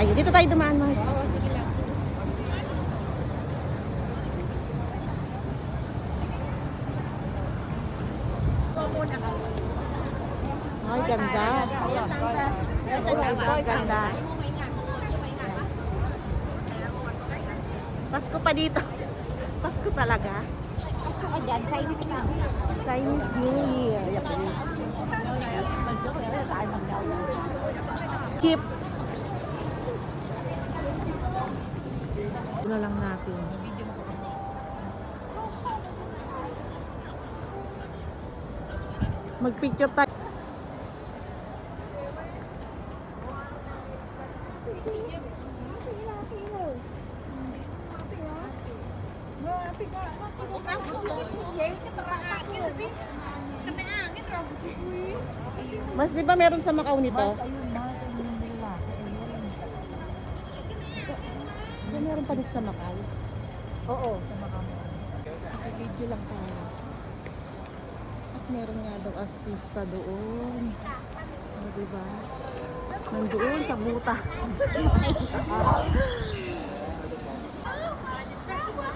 tayo. Dito tayo dumaan, Mars. Oo, sige lang. Ay, ganda. Ganda. Pasko pa dito. Pasko talaga. Ako dyan, Chinese na. Chinese New Year. Cheap. Ito na lang natin. Mag-picture tayo. Mas di ba meron sa Macau nito? Di meron pa dito sa Macau? Oo, sa Macau. Video lang tayo. At meron nga daw artista doon. O, diba? Nandoon sa butas.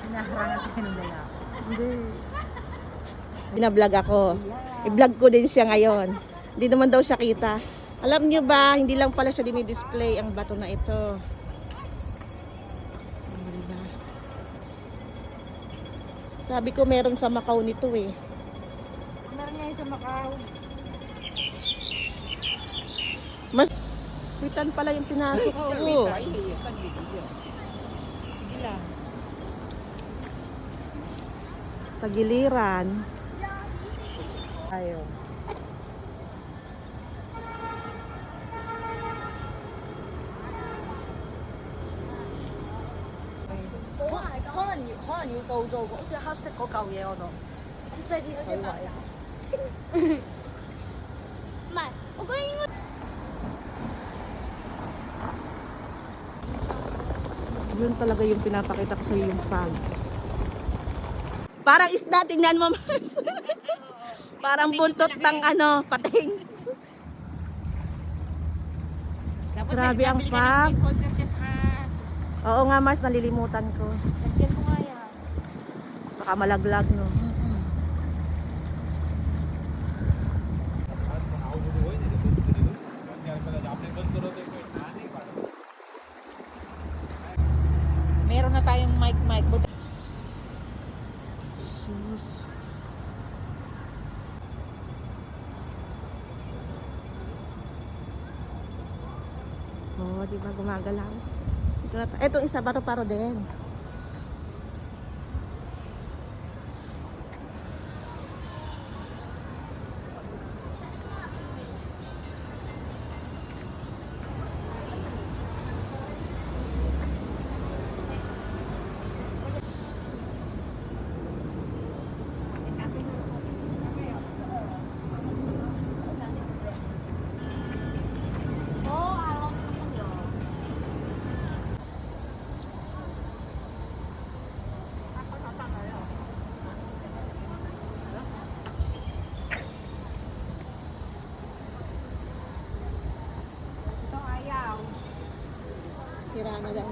Hinaharangan tayo ng dala. Hindi. Binablog ako. I-vlog ko din siya ngayon. Hindi naman daw siya kita. Alam niyo ba, hindi lang pala siya dinidisplay ang bato na ito. O, diba? Sabi ko meron sa Macau nito eh. Meron nga yung sa Macau. Mas Witan pala yung pinasok ko. Sige lang. Tagiliran. Ayaw.可能要到到好似黑色嗰嚿嘢嗰度，即係啲水位啊。唔係，我覺得應該 Yun talaga yung pinapakita ko sa iyo, yung fog. Parang isda, tingnan mo, Mars. Parang buntot ng ano, pating. Grabe ang fog. Oo nga, Mars, nalilimutan ko. Lagyan mo nga yan. Baka malaglag, no? Meron na tayong mic. Sus. Oo, di ba gumagalaw? Itong isa, paro-paro din. Sira na daw.